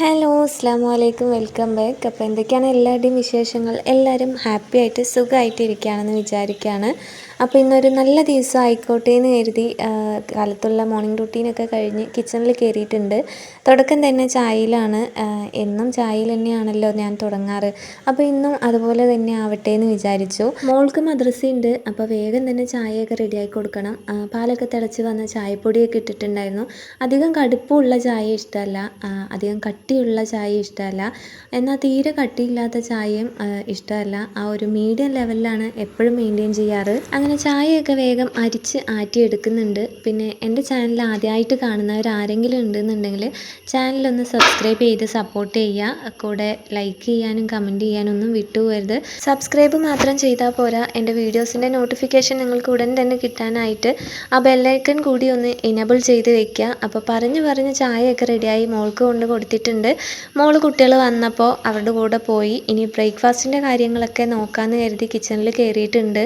Hello അസ്സാം വലൈക്കും welcome back. അപ്പോൾ എന്തൊക്കെയാണ് എല്ലാവരുടെയും വിശേഷങ്ങൾ? എല്ലാവരും ഹാപ്പി ആയിട്ട് സുഖമായിട്ട് ഇരിക്കുകയാണെന്ന് വിചാരിക്കുകയാണ്. അപ്പോൾ ഇന്നൊരു നല്ല ദിവസം ആയിക്കോട്ടെ എന്ന് കരുതി കാലത്തുള്ള മോർണിംഗ് റുട്ടീനൊക്കെ കഴിഞ്ഞ് കിച്ചണിൽ കയറിയിട്ടുണ്ട്. തുടക്കം തന്നെ ചായയിലാണ്. എന്നും ചായയിൽ തന്നെയാണല്ലോ ഞാൻ തുടങ്ങാറ്. അപ്പോൾ ഇന്നും അതുപോലെ തന്നെ ആവട്ടെ എന്ന് വിചാരിച്ചു. മോൾക്ക് മദ്രസയുണ്ട്, അപ്പോൾ വേഗം തന്നെ ചായയൊക്കെ റെഡിയാക്കി കൊടുക്കണം. പാലൊക്കെ തിളച്ച് വന്ന ചായപ്പൊടിയൊക്കെ ഇട്ടിട്ടുണ്ടായിരുന്നു. അധികം കടുപ്പമുള്ള ചായ ഇഷ്ടമല്ല, അധികം കട്ടിയുള്ള ചായ ഇഷ്ടമല്ല, എന്നാൽ തീരെ കട്ടിയില്ലാത്ത ചായയും ഇഷ്ടമല്ല. ആ ഒരു മീഡിയം ലെവലിലാണ് എപ്പോഴും മെയിൻറ്റെയിൻ ചെയ്യാറ്. അങ്ങനെ ചായയൊക്കെ വേഗം അരിച്ച് ആറ്റിയെടുക്കുന്നുണ്ട്. പിന്നെ എൻ്റെ ചാനൽ ആദ്യമായിട്ട് കാണുന്നവർ ആരെങ്കിലും ഉണ്ടെന്നുണ്ടെങ്കിൽ ചാനലൊന്ന് സബ്സ്ക്രൈബ് ചെയ്ത് സപ്പോർട്ട് ചെയ്യുക. കൂടെ ലൈക്ക് ചെയ്യാനും കമൻറ്റ് ചെയ്യാനും ഒന്നും വിട്ടുപോകരുത്. സബ്സ്ക്രൈബ് മാത്രം ചെയ്താൽ പോരാ, എൻ്റെ വീഡിയോസിൻ്റെ നോട്ടിഫിക്കേഷൻ നിങ്ങൾക്ക് ഉടൻ തന്നെ കിട്ടാനായിട്ട് ആ ബെല്ലൈക്കൺ കൂടി ഒന്ന് എനേബിൾ ചെയ്ത് വെക്കുക. അപ്പോൾ പറഞ്ഞ് ചായയൊക്കെ റെഡിയായി മോൾക്ക് കൊണ്ട് കൊടുത്തിട്ടുണ്ട്. മോള് കുട്ടികൾ വന്നപ്പോൾ അവരുടെ കൂടെ പോയി. ഇനി ബ്രേക്ക്ഫാസ്റ്റിൻ്റെ കാര്യങ്ങളൊക്കെ നോക്കാമെന്ന് കരുതി കിച്ചണിൽ കയറിയിട്ടുണ്ട്.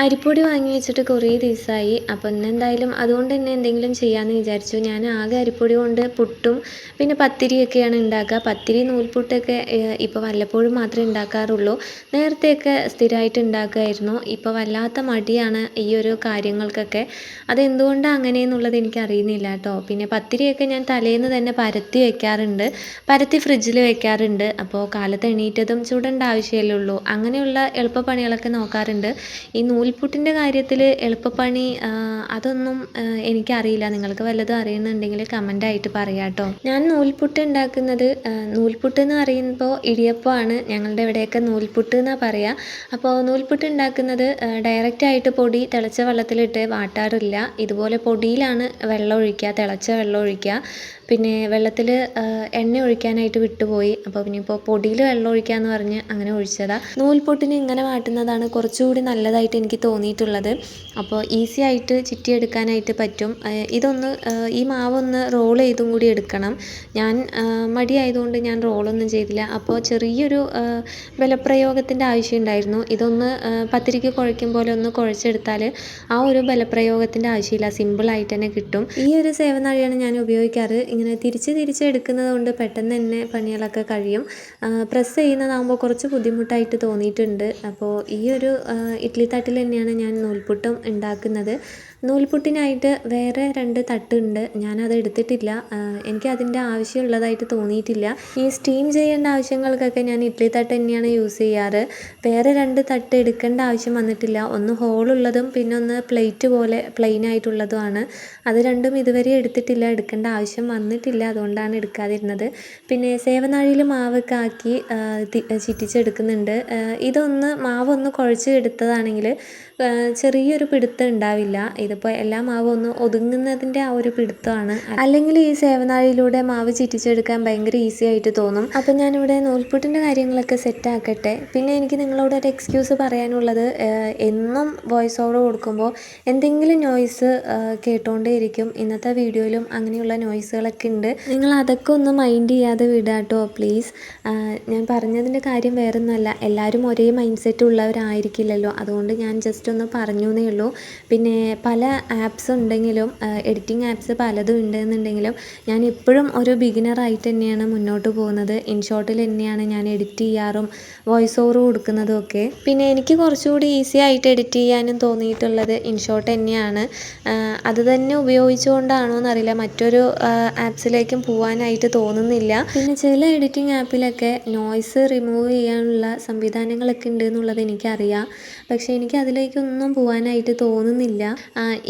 അരിപ്പൊടി വാങ്ങി വെച്ചിട്ട് കുറേ ദിവസമായി. അപ്പോൾ ഇന്നെന്തായാലും അതുകൊണ്ട് തന്നെ എന്തെങ്കിലും ചെയ്യാമെന്ന് വിചാരിച്ചു. ഞാൻ ആകെ അരിപ്പൊടി കൊണ്ട് പുട്ടും പിന്നെ പത്തിരിയൊക്കെയാണ് ഉണ്ടാക്കുക. പത്തിരി നൂൽപുട്ടൊക്കെ ഇപ്പോൾ വല്ലപ്പോഴും മാത്രമേ ഉണ്ടാക്കാറുള്ളൂ. നേരത്തെയൊക്കെ സ്ഥിരമായിട്ട് ഉണ്ടാക്കുമായിരുന്നു. ഇപ്പോൾ വല്ലാത്ത മടിയാണ് ഈ ഒരു കാര്യങ്ങൾക്കൊക്കെ. അതെന്തുകൊണ്ടാണ് അങ്ങനെയെന്നുള്ളത് എനിക്കറിയുന്നില്ല കേട്ടോ. പിന്നെ പത്തിരിയൊക്കെ ഞാൻ തലേന്ന് തന്നെ പരത്തി വെക്കാറുണ്ട്, പരത്തി ഫ്രിഡ്ജിൽ വെക്കാറുണ്ട്. അപ്പോൾ കാലത്ത് എണീറ്റതും ചുടേണ്ട ആവശ്യമല്ലേ ഉള്ളൂ. അങ്ങനെയുള്ള എളുപ്പപ്പണികളൊക്കെ നോക്കാറുണ്ട്. ഈ നൂൽപുട്ടിൻ്റെ കാര്യത്തിൽ എളുപ്പപ്പണി അതൊന്നും എനിക്കറിയില്ല. നിങ്ങൾക്ക് വല്ലതും അറിയുന്നുണ്ടെങ്കിൽ കമൻ്റായിട്ട് പറയാം കേട്ടോ. ഞാൻ നൂൽപുട്ട് ഉണ്ടാക്കുന്നത്, നൂൽപുട്ട് എന്ന് പറയുമ്പോൾ ഇടിയപ്പമാണ് ഞങ്ങളുടെ ഇവിടെയൊക്കെ നൂൽപുട്ട് എന്നാണ് പറയുക. അപ്പോൾ നൂൽപുട്ട് ഉണ്ടാക്കുന്നത് ഡയറക്റ്റായിട്ട് പൊടി തിളച്ച വെള്ളത്തിലിട്ട് വാട്ടാറില്ല. ഇതുപോലെ പൊടിയിലാണ് വെള്ളം ഒഴിക്കുക, തിളച്ച വെള്ളം ഒഴിക്കുക. പിന്നെ വെള്ളത്തിൽ എണ്ണ ഒഴിക്കാനായിട്ട് വിട്ടുപോയി. അപ്പോൾ പിന്നെ ഇപ്പോൾ പൊടിയിൽ വെള്ളം ഒഴിക്കാമെന്ന് പറഞ്ഞ് അങ്ങനെ ഒഴിച്ചതാണ്. നൂൽപുട്ടിന് ഇങ്ങനെ വാട്ടുന്നതാണ് കുറച്ചുകൂടി നല്ലതായിട്ട് എനിക്ക് തോന്നിയിട്ടുള്ളത്. അപ്പോൾ ഈസി ആയിട്ട് ചിറ്റിയെടുക്കാനായിട്ട് പറ്റും. ഈ മാവൊന്ന് റോൾ ചെയ്തും കൂടി എടുക്കണം. ഞാൻ മടിയായതുകൊണ്ട് ഞാൻ റോളൊന്നും ചെയ്തില്ല. അപ്പോൾ ചെറിയൊരു ബലപ്രയോഗത്തിൻ്റെ ആവശ്യം ഉണ്ടായിരുന്നു. ഇതൊന്ന് പത്തിരിക്ക് കുഴയ്ക്കും പോലെ ഒന്ന് കുഴച്ചെടുത്താൽ ആ ഒരു ബലപ്രയോഗത്തിൻ്റെ ആവശ്യമില്ല, സിമ്പിളായിട്ട് തന്നെ കിട്ടും. ഈ ഒരു സേവനാഴിയാണ് ഞാൻ ഉപയോഗിക്കാറ്. ഇങ്ങനെ തിരിച്ച് എടുക്കുന്നത് കൊണ്ട് പെട്ടെന്ന് തന്നെ പണികളൊക്കെ കഴിയും. പ്രസ് ചെയ്യുന്നതാകുമ്പോൾ കുറച്ച് ബുദ്ധിമുട്ടായിട്ട് തോന്നിയിട്ടുണ്ട്. അപ്പോൾ ഈ ഒരു ഇഡ്ഡലി തട്ടിൽ തന്നെയാണ് ഞാൻ നൂൽപുട്ടും ഉണ്ടാക്കുന്നത്. നൂൽപുട്ടിനായിട്ട് വേറെ 2 തട്ടുണ്ട്, ഞാനത് എടുത്തിട്ടില്ല. എനിക്കതിൻ്റെ ആവശ്യമുള്ളതായിട്ട് തോന്നിയിട്ടില്ല. ഈ സ്റ്റീം ചെയ്യേണ്ട ആവശ്യങ്ങൾക്കൊക്കെ ഞാൻ ഇഡ്ഡലി തട്ട് തന്നെയാണ് യൂസ് ചെയ്യാറ്. വേറെ 2 തട്ട് എടുക്കേണ്ട ആവശ്യം വന്നിട്ടില്ല. ഒന്ന് ഹോളുള്ളതും പിന്നെ ഒന്ന് പ്ലേറ്റ് പോലെ പ്ലെയിൻ ആയിട്ടുള്ളതുമാണ്. അത് രണ്ടും ഇതുവരെ എടുത്തിട്ടില്ല, എടുക്കേണ്ട ആവശ്യം വന്നിട്ടില്ല, അതുകൊണ്ടാണ് എടുക്കാതിരുന്നത്. പിന്നെ സേവനാഴിയിൽ മാവൊക്കെ ആക്കി ചിറ്റിച്ചെടുക്കുന്നുണ്ട്. മാവൊന്ന് കുഴച്ച് എടുത്തതാണെങ്കിൽ ചെറിയൊരു പിടുത്തം ഉണ്ടാവില്ല. ഇതിപ്പോൾ എല്ലാ മാവും ഒന്ന് ഒതുങ്ങുന്നതിൻ്റെ ആ ഒരു പിടുത്തമാണ്. അല്ലെങ്കിൽ ഈ സേവനാഴിയിലൂടെ മാവ് ചിറ്റിച്ചെടുക്കാൻ ഭയങ്കര ഈസി ആയിട്ട് തോന്നും. അപ്പോൾ ഞാനിവിടെ നൂൽപുട്ടിൻ്റെ കാര്യങ്ങളൊക്കെ സെറ്റാക്കട്ടെ. പിന്നെ എനിക്ക് നിങ്ങളോട് ഒരു എക്സ്ക്യൂസ് പറയാനുള്ളത്, എന്നും വോയിസ് ഓവർ കൊടുക്കുമ്പോൾ എന്തെങ്കിലും നോയ്സ് കേട്ടുകൊണ്ടേ ഇരിക്കും. ഇന്നത്തെ വീഡിയോയിലും അങ്ങനെയുള്ള നോയ്സുകളൊക്കെ ഉണ്ട്. നിങ്ങൾ അതൊക്കെ ഒന്ന് മൈൻഡ് ചെയ്യാതെ വിടാം കേട്ടോ പ്ലീസ്. ഞാൻ പറഞ്ഞതിൻ്റെ കാര്യം വേറൊന്നുമല്ല, എല്ലാവരും ഒരേ മൈൻഡ് സെറ്റ് ഉള്ളവരായിരിക്കില്ലല്ലോ, അതുകൊണ്ട് ഞാൻ ജസ്റ്റ് ഒന്ന് പറഞ്ഞു എന്നേ ഉള്ളൂ. പിന്നെ പല ആപ്സ് ഉണ്ടെങ്കിലും, എഡിറ്റിംഗ് ആപ്സ് പലതും ഉണ്ടെന്നുണ്ടെങ്കിലും ഞാൻ ഇപ്പോഴും ഒരു ബിഗിനറായിട്ട് തന്നെയാണ് മുന്നോട്ട് പോകുന്നത്. ഇൻഷോട്ടിൽ തന്നെയാണ് ഞാൻ എഡിറ്റ് ചെയ്യാറും വോയിസ് ഓവർ കൊടുക്കുന്നതും ഒക്കെ. പിന്നെ എനിക്ക് കുറച്ചുകൂടി ഈസി ആയിട്ട് എഡിറ്റ് ചെയ്യാനും തോന്നിയിട്ടുള്ളത് ഇൻഷോട്ട് തന്നെയാണ്. അത് തന്നെ ഉപയോഗിച്ചുകൊണ്ടാണോ എന്നറിയില്ല, മറ്റൊരു ആപ്സിലേക്കും പോകാനായിട്ട് തോന്നുന്നില്ല. പിന്നെ ചില എഡിറ്റിംഗ് ആപ്പിലൊക്കെ നോയ്സ് റിമൂവ് ചെയ്യാനുള്ള സംവിധാനങ്ങളൊക്കെ ഉണ്ട് എന്നുള്ളത് എനിക്കറിയാം. പക്ഷേ എനിക്ക് അതിലേക്കൊന്നും പോകാനായിട്ട് തോന്നുന്നില്ല.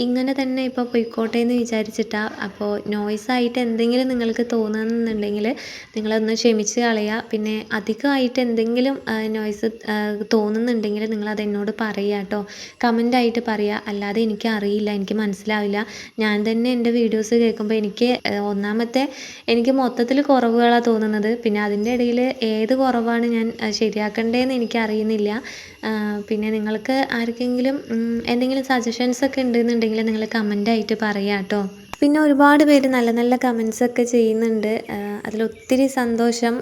ഇങ്ങനെ തന്നെ ഇപ്പോൾ പോയിക്കോട്ടെ എന്ന് വിചാരിച്ചിട്ടാണ്. അപ്പോൾ നോയ്സായിട്ട് എന്തെങ്കിലും നിങ്ങൾക്ക് തോന്നുന്നുണ്ടെങ്കിൽ നിങ്ങളൊന്ന് ക്ഷമിച്ച് കളയുക. പിന്നെ അധികമായിട്ട് എന്തെങ്കിലും നോയ്സ് തോന്നുന്നുണ്ടെങ്കിൽ നിങ്ങളത് എന്നോട് പറയുക കേട്ടോ, കമൻ്റായിട്ട് പറയുക. അല്ലാതെ എനിക്കറിയില്ല, എനിക്ക് മനസ്സിലാവില്ല. ഞാൻ തന്നെ എൻ്റെ വീഡിയോസ് കേൾക്കുമ്പോൾ എനിക്ക് മൊത്തത്തിൽ കുറവുകളാണ് തോന്നുന്നത്. പിന്നെ അതിൻ്റെ ഇടയിൽ ഏത് കുറവാണ് ഞാൻ ശരിയാക്കേണ്ടതെന്ന് എനിക്കറിയുന്നില്ല. പിന്നെ നിങ്ങൾക്ക് ആർക്കെങ്കിലും എന്തെങ്കിലും സജഷൻസൊക്കെ ഉണ്ടെന്നുണ്ടെങ്കിൽ നിങ്ങൾ കമൻ്റായിട്ട് പറയാം കേട്ടോ. പിന്നെ ഒരുപാട് പേര് നല്ല നല്ല കമൻസൊക്കെ ചെയ്യുന്നുണ്ട്. അതിലൊത്തിരി സന്തോഷം.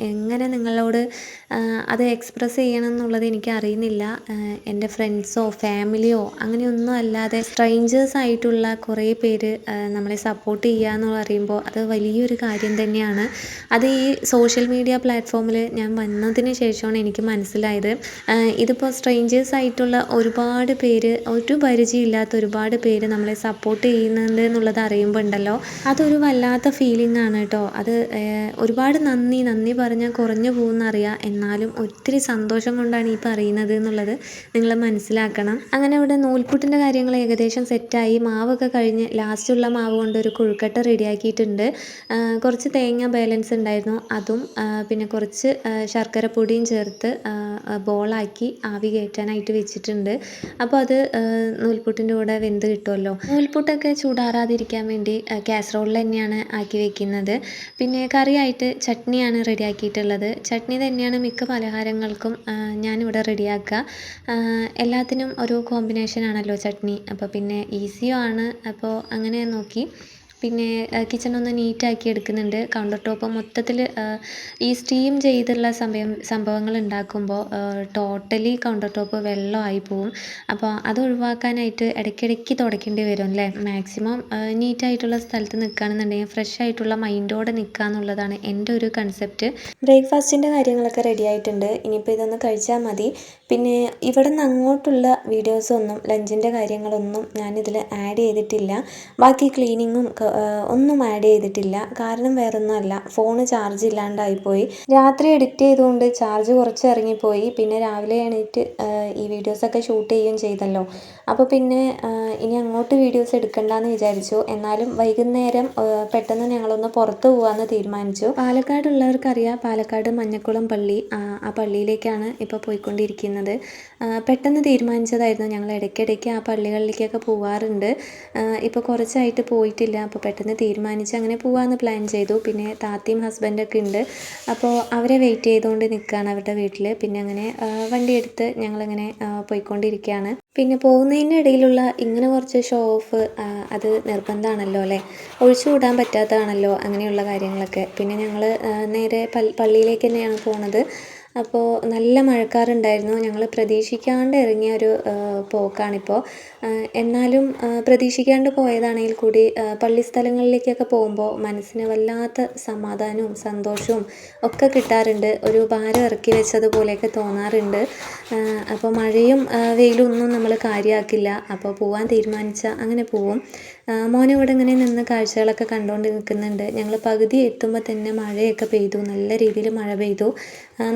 എങ്ങനെ നിങ്ങളോട് അത് എക്സ്പ്രസ് ചെയ്യണം എന്നുള്ളത് എനിക്കറിയുന്നില്ല. എൻ്റെ ഫ്രണ്ട്സോ ഫാമിലിയോ അങ്ങനെയൊന്നും അല്ലാതെ സ്ട്രേഞ്ചേഴ്സ് ആയിട്ടുള്ള കുറേ പേര് നമ്മളെ സപ്പോർട്ട് ചെയ്യുക എന്ന് പറയുമ്പോൾ അത് വലിയൊരു കാര്യം തന്നെയാണ്. അത് ഈ സോഷ്യൽ മീഡിയ പ്ലാറ്റ്ഫോമിൽ ഞാൻ വന്നതിന് ശേഷമാണ് എനിക്ക് മനസ്സിലായത്. ഇതിപ്പോൾ സ്ട്രേഞ്ചേഴ്സ് ആയിട്ടുള്ള ഒരുപാട് പേര്, ഒരു പരിചയമില്ലാത്ത ഒരുപാട് പേര് നമ്മളെ സപ്പോർട്ട് ചെയ്യുന്നുണ്ട് എന്നുള്ളത് അറിയുമ്പോൾ ഉണ്ടല്ലോ, അതൊരു വല്ലാത്ത ഫീലിംഗ് ആണ് കേട്ടോ. അത് ഒരുപാട് നന്ദി പറഞ്ഞാൽ കുറഞ്ഞു പോകുമെന്നറിയാം. എന്നാലും ഒത്തിരി സന്തോഷം കൊണ്ടാണ് ഈ പറയുന്നത് എന്നുള്ളത് നിങ്ങൾ മനസ്സിലാക്കണം. അങ്ങനെ ഇവിടെ നൂൽപുട്ടിൻ്റെ കാര്യങ്ങൾ ഏകദേശം സെറ്റായി. മാവൊക്കെ കഴിഞ്ഞ് ലാസ്റ്റുള്ള മാവ് കൊണ്ട് ഒരു കൊഴുക്കട്ട റെഡിയാക്കിയിട്ടുണ്ട്. കുറച്ച് തേങ്ങ ബാലൻസ് ഉണ്ടായിരുന്നു, അതും പിന്നെ കുറച്ച് ശർക്കര പൊടിയും ചേർത്ത് ബോളാക്കി ആവി കയറ്റാനായിട്ട് വെച്ചിട്ടുണ്ട്. അപ്പോൾ അത് നൂൽപുട്ടിൻ്റെ കൂടെ വെന്ത് കിട്ടുമല്ലോ. നൂൽപുട്ടൊക്കെ ചൂടാറാതിരിക്കാൻ വേണ്ടി കാസറോളിൽ തന്നെയാണ് ആക്കി വെക്കുന്നത്. പിന്നെ കറിയായിട്ട് ചട്നിയാണ് റെഡിയാക്കിയിട്ടുള്ളത്. ചട്നി തന്നെയാണ് മിക്ക പലഹാരങ്ങൾക്കും ഞാനിവിടെ റെഡിയാക്കുക. എല്ലാത്തിനും ഒരു കോമ്പിനേഷൻ ആണല്ലോ ചട്നി. അപ്പോൾ പിന്നെ ഈസിയും ആണ്. അപ്പോൾ അങ്ങനെ നോക്കി. പിന്നെ കിച്ചണൊന്ന് നീറ്റാക്കി എടുക്കുന്നുണ്ട്. കൗണ്ടർ ടോപ്പ് മൊത്തത്തിൽ ഈ സ്റ്റീം ചെയ്തുള്ള സംഭവങ്ങൾ ഉണ്ടാക്കുമ്പോൾ ടോട്ടലി കൗണ്ടർ ടോപ്പ് വെള്ളമായി പോവും. അപ്പോൾ അത് ഒഴിവാക്കാനായിട്ട് ഇടയ്ക്കിടയ്ക്ക് തുടയ്ക്കേണ്ടി വരും അല്ലേ. മാക്സിമം നീറ്റായിട്ടുള്ള സ്ഥലത്ത് നിൽക്കുകയാണെന്നുണ്ടെങ്കിൽ ഫ്രഷ് ആയിട്ടുള്ള മൈൻഡോടെ നിൽക്കുക എന്നുള്ളതാണ് എൻ്റെ ഒരു കൺസെപ്റ്റ്. ബ്രേക്ക്ഫാസ്റ്റിൻ്റെ കാര്യങ്ങളൊക്കെ റെഡി ആയിട്ടുണ്ട്. ഇനിയിപ്പോൾ ഇതൊന്ന് കഴിച്ചാൽ മതി. പിന്നെ ഇവിടെ നിന്ന് അങ്ങോട്ടുള്ള വീഡിയോസൊന്നും ലഞ്ചിൻ്റെ കാര്യങ്ങളൊന്നും ഞാനിതിൽ ആഡ് ചെയ്തിട്ടില്ല. ബാക്കി ക്ലീനിങ്ങും ഒന്നും ആഡ് ചെയ്തിട്ടില്ല. കാരണം വേറൊന്നുമല്ല, ഫോണ് ചാർജ് ഇല്ലാണ്ടായിപ്പോയി. രാത്രി എഡിറ്റ് ചെയ്തുകൊണ്ട് ചാർജ് കുറച്ച് ഇറങ്ങിപ്പോയി. പിന്നെ രാവിലെ എണീറ്റ് ഈ വീഡിയോസൊക്കെ ഷൂട്ട് ചെയ്യുകയും ചെയ്തല്ലോ. അപ്പോൾ പിന്നെ ഇനി അങ്ങോട്ട് വീഡിയോസ് എടുക്കണ്ടെന്ന് വിചാരിച്ചു. എന്നാലും വൈകുന്നേരം പെട്ടെന്ന് ഞങ്ങളൊന്ന് പുറത്ത് പോകാമെന്ന് തീരുമാനിച്ചു. പാലക്കാടുള്ളവർക്കറിയാം, പാലക്കാട് മഞ്ഞക്കുളം പള്ളി, ആ പള്ളിയിലേക്കാണ് ഇപ്പോൾ പോയിക്കൊണ്ടിരിക്കുന്നത്. പെട്ടെന്ന് തീരുമാനിച്ചതായിരുന്നു. ഞങ്ങൾ ഇടയ്ക്കിടയ്ക്ക് ആ പള്ളികളിലേക്കൊക്കെ പോവാറുണ്ട്. ഇപ്പോൾ കുറച്ചായിട്ട് പോയിട്ടില്ല. അപ്പോൾ പെട്ടെന്ന് തീരുമാനിച്ച് അങ്ങനെ പോകാമെന്ന് പ്ലാൻ ചെയ്തു. പിന്നെ താത്തയും ഹസ്ബൻഡൊക്കെ ഉണ്ട്. അപ്പോൾ അവരെ വെയിറ്റ് ചെയ്തുകൊണ്ട് നിൽക്കുകയാണ് അവരുടെ വീട്ടിൽ. പിന്നെ അങ്ങനെ വണ്ടിയെടുത്ത് ഞങ്ങളിങ്ങനെ പോയിക്കൊണ്ടിരിക്കുകയാണ്. പിന്നെ പോകുന്നതിൻ്റെ ഇടയിലുള്ള ഇങ്ങനെ കുറച്ച് ഷോ ഓഫ് അത് നിർബന്ധമാണല്ലോ അല്ലേ, ഒഴിച്ചുകൂടാൻ പറ്റാത്തതാണല്ലോ അങ്ങനെയുള്ള കാര്യങ്ങളൊക്കെ. പിന്നെ ഞങ്ങൾ നേരെ പള്ളിയിലേക്ക് തന്നെയാണ് പോണത്. അപ്പോൾ നല്ല മഴക്കാറുണ്ടായിരുന്നു. ഞങ്ങൾ പ്രതീക്ഷിക്കാണ്ട് ഇറങ്ങിയ ഒരു പോക്കാണിപ്പോൾ. എന്നാലും പ്രതീക്ഷിക്കാണ്ട് പോയതാണെങ്കിൽ കൂടി പള്ളി സ്ഥലങ്ങളിലേക്കൊക്കെ പോകുമ്പോൾ മനസ്സിന് വല്ലാത്ത സമാധാനവും സന്തോഷവും ഒക്കെ കിട്ടാറുണ്ട്. ഒരു ഭാരം ഇറക്കി വെച്ചതുപോലെയൊക്കെ തോന്നാറുണ്ട്. അപ്പോൾ മഴയും വെയിലും ഒന്നും നമ്മൾ കാര്യമാക്കില്ല. അപ്പോൾ പോകാൻ തീരുമാനിച്ചാൽ അങ്ങനെ പോവും. മോനിവിടെ ഇങ്ങനെ നിന്ന് കാഴ്ചകളൊക്കെ കണ്ടുകൊണ്ട് നിൽക്കുന്നുണ്ട്. ഞങ്ങൾ പകുതി എത്തുമ്പോൾ തന്നെ മഴയൊക്കെ പെയ്തു, നല്ല രീതിയിൽ മഴ പെയ്തു.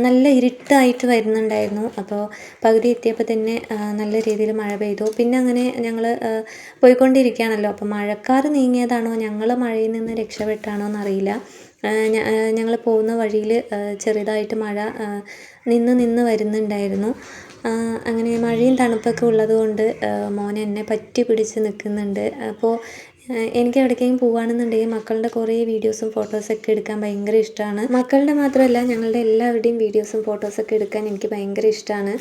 നല്ല ഇരുട്ടായിട്ട് വരുന്നുണ്ടായിരുന്നു. അപ്പോൾ പകുതി എത്തിയപ്പോൾ തന്നെ നല്ല രീതിയിൽ മഴ പെയ്തു. പിന്നെ അങ്ങനെ ഞങ്ങൾ പോയിക്കൊണ്ടിരിക്കുകയാണല്ലോ. അപ്പോൾ മഴക്കാർ നീങ്ങിയതാണോ ഞങ്ങൾ മഴയിൽ നിന്ന് രക്ഷപ്പെട്ടാണോ എന്നറിയില്ല. ഞങ്ങൾ പോകുന്ന വഴിയിൽ ചെറുതായിട്ട് മഴ നിന്ന് വരുന്നുണ്ടായിരുന്നു. അങ്ങനെ മഴയും തണുപ്പൊക്കെ ഉള്ളതുകൊണ്ട് മോൻ എന്നെ പറ്റി പിടിച്ച് നിൽക്കുന്നുണ്ട്. അപ്പോൾ എനിക്ക് എവിടേക്കെങ്കിലും പോവുകയാണെന്നുണ്ടെങ്കിൽ മക്കളുടെ കുറേ വീഡിയോസും ഫോട്ടോസൊക്കെ എടുക്കാൻ ഭയങ്കര ഇഷ്ടമാണ്. മക്കളുടെ മാത്രമല്ല, ഞങ്ങളുടെ എല്ലാവരുടെയും വീഡിയോസും ഫോട്ടോസൊക്കെ എടുക്കാൻ എനിക്ക് ഭയങ്കര ഇഷ്ടമാണ്.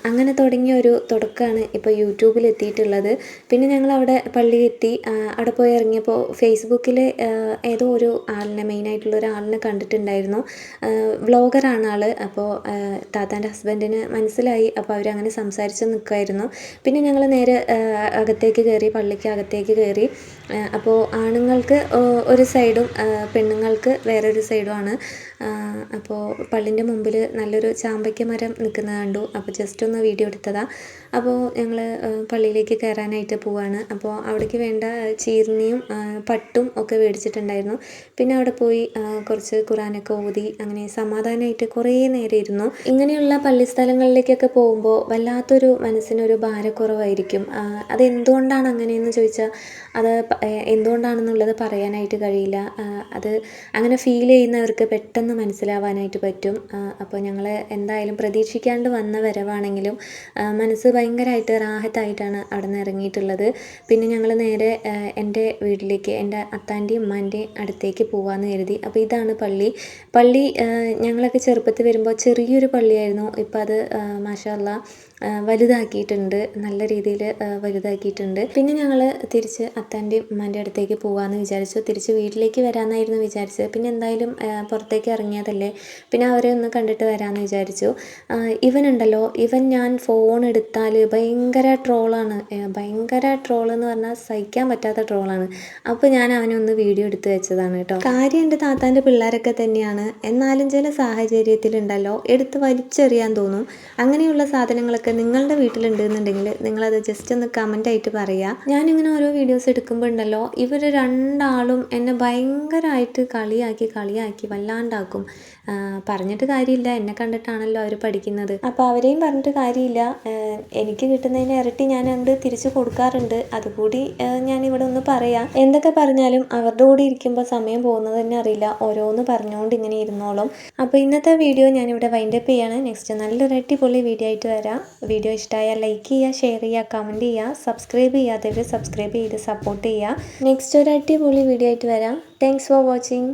അങ്ങനെ തുടങ്ങിയ ഒരു തുടക്കമാണ് ഇപ്പോൾ യൂട്യൂബിൽ എത്തിയിട്ടുള്ളത്. പിന്നെ ഞങ്ങൾ അവിടെ പള്ളി എത്തി. അവിടെ പോയി ഇറങ്ങിയപ്പോൾ ഫേസ്ബുക്കിൽ ഏതോ ഒരു ആളിനെ, മെയിനായിട്ടുള്ള ഒരാളിനെ കണ്ടിട്ടുണ്ടായിരുന്നു. വ്ളോഗറാണ് ആൾ. അപ്പോൾ താത്താൻ്റെ ഹസ്ബൻഡിന് മനസ്സിലായി. അപ്പോൾ അവരങ്ങനെ സംസാരിച്ച് നിൽക്കുമായിരുന്നു. പിന്നെ ഞങ്ങൾ നേരെ അകത്തേക്ക് കയറി, പള്ളിക്ക് അകത്തേക്ക് കയറി. അപ്പോൾ ആണുങ്ങൾക്ക് ഒരു സൈഡും പെണ്ണുങ്ങൾക്ക് വേറൊരു സൈഡുമാണ്. അപ്പോൾ പള്ളിൻ്റെ മുമ്പിൽ നല്ലൊരു ചാമ്പയ്ക്ക മരം നിൽക്കുന്നത് കണ്ടു. അപ്പോൾ ജസ്റ്റ് ഒന്ന് വീഡിയോ എടുത്തതാണ്. അപ്പോൾ ഞങ്ങൾ പള്ളിയിലേക്ക് കയറാനായിട്ട് പോവാണ്. അപ്പോൾ അവിടേക്ക് വേണ്ട ചീർണിയും പട്ടും ഒക്കെ മേടിച്ചിട്ടുണ്ടായിരുന്നു. പിന്നെ അവിടെ പോയി കുറച്ച് ഖുറാനൊക്കെ ഓതി അങ്ങനെ സമാധാനമായിട്ട് കുറേ നേരം ഇരുന്നു. ഇങ്ങനെയുള്ള പള്ളി സ്ഥലങ്ങളിലേക്കൊക്കെ പോകുമ്പോൾ വല്ലാത്തൊരു മനസ്സിനൊരു ഭാരക്കുറവായിരിക്കും. അതെന്തുകൊണ്ടാണ് അങ്ങനെയെന്ന് ചോദിച്ചാൽ അത് എന്തുകൊണ്ടാണെന്നുള്ളത് പറയാനായിട്ട് കഴിയില്ല. അത് അങ്ങനെ ഫീൽ ചെയ്യുന്നവർക്ക് പെട്ടെന്ന് മനസ്സിലാവാനായിട്ട് പറ്റും. അപ്പോൾ ഞങ്ങൾ എന്തായാലും പ്രതീക്ഷിക്കാണ്ട് വന്ന വരവാണെങ്കിലും മനസ്സ് ഭയങ്കരമായിട്ട് റാഹത്തായിട്ടാണ് അവിടെ നിന്ന് ഇറങ്ങിയിട്ടുള്ളത്. പിന്നെ ഞങ്ങൾ നേരെ എൻ്റെ വീട്ടിലേക്ക്, എൻ്റെ അത്താൻ്റെയും ഉമ്മാൻ്റെയും അടുത്തേക്ക് പോകാമെന്ന് കരുതി. അപ്പോൾ ഇതാണ് പള്ളി. ഞങ്ങളൊക്കെ ചെറുപ്പത്തിൽ വരുമ്പോൾ ചെറിയൊരു പള്ളിയായിരുന്നു. ഇപ്പോൾ അത് മാഷാ അല്ലാഹ് വലുതാക്കിയിട്ടുണ്ട്, നല്ല രീതിയിൽ വലുതാക്കിയിട്ടുണ്ട്. പിന്നെ ഞങ്ങൾ തിരിച്ച് അത്താൻ്റെയും ഉമ്മാൻ്റെ അടുത്തേക്ക് പോകാമെന്ന് വിചാരിച്ചു. തിരിച്ച് വീട്ടിലേക്ക് വരാമെന്നായിരുന്നു വിചാരിച്ചത്. പിന്നെ എന്തായാലും പുറത്തേക്ക് ഇറങ്ങിയതല്ലേ, പിന്നെ അവരെ ഒന്ന് കണ്ടിട്ട് വരാമെന്ന് വിചാരിച്ചു. ഇവനുണ്ടല്ലോ, ഞാൻ ഫോൺ എടുത്താൽ ഭയങ്കര ട്രോളാണ്. ഭയങ്കര ട്രോളെന്ന് പറഞ്ഞാൽ സഹിക്കാൻ പറ്റാത്ത ട്രോളാണ്. അപ്പോൾ ഞാൻ അവനൊന്ന് വീഡിയോ എടുത്ത് വെച്ചതാണ് കേട്ടോ. കാര്യം എൻ്റെ താത്താൻ്റെ പിള്ളേരൊക്കെ തന്നെയാണ്. എന്നാലും ചില സാഹചര്യത്തിലുണ്ടല്ലോ എടുത്ത് വലിച്ചെറിയാൻ തോന്നും. അങ്ങനെയുള്ള സാധനങ്ങളൊക്കെ നിങ്ങളുടെ വീട്ടിലുണ്ടെന്നുണ്ടെങ്കിൽ നിങ്ങളത് ജസ്റ്റ് ഒന്ന് കമൻ്റായിട്ട് പറയുക. ഞാനിങ്ങനെ ഓരോ വീഡിയോസ് എടുക്കുമ്പോൾ ഉണ്ടല്ലോ, ഇവർ രണ്ടാളും എന്നെ ഭയങ്കരമായിട്ട് കളിയാക്കി വല്ലാണ്ടാക്കും. പറഞ്ഞിട്ട് കാര്യമില്ല, എന്നെ കണ്ടിട്ടാണല്ലോ അവർ പഠിക്കുന്നത്. അപ്പോൾ അവരെയും പറഞ്ഞിട്ട് കാര്യമില്ല. എനിക്ക് കിട്ടുന്നതിന് ഇരട്ടി ഞാൻ തിരിച്ചു കൊടുക്കാറുണ്ട്. അതുകൂടി ഞാനിവിടെ ഒന്ന് പറയാം. എന്തൊക്കെ പറഞ്ഞാലും അവരുടെ കൂടെ ഇരിക്കുമ്പോൾ സമയം പോകുന്നത് തന്നെ അറിയില്ല. ഓരോന്ന് പറഞ്ഞുകൊണ്ട് ഇങ്ങനെ ഇരുന്നോളും. അപ്പോൾ ഇന്നത്തെ വീഡിയോ ഞാനിവിടെ വൈൻഡപ്പ് ചെയ്യാണ്. നെക്സ്റ്റ് നല്ലൊരു അടിപൊളി വീഡിയോ ആയിട്ട് വരാം. വീഡിയോ ഇഷ്ടമായാൽ ലൈക്ക് ചെയ്യുക, ഷെയർ ചെയ്യുക, കമൻറ്റ് ചെയ്യുക. സബ്സ്ക്രൈബ് ചെയ്യാത്തവർ സബ്സ്ക്രൈബ് ചെയ്ത് സപ്പോർട്ട് ചെയ്യുക. നെക്സ്റ്റ് ഒരു അടിപൊളി വീഡിയോ ആയിട്ട് വരാം. Thanks for watching.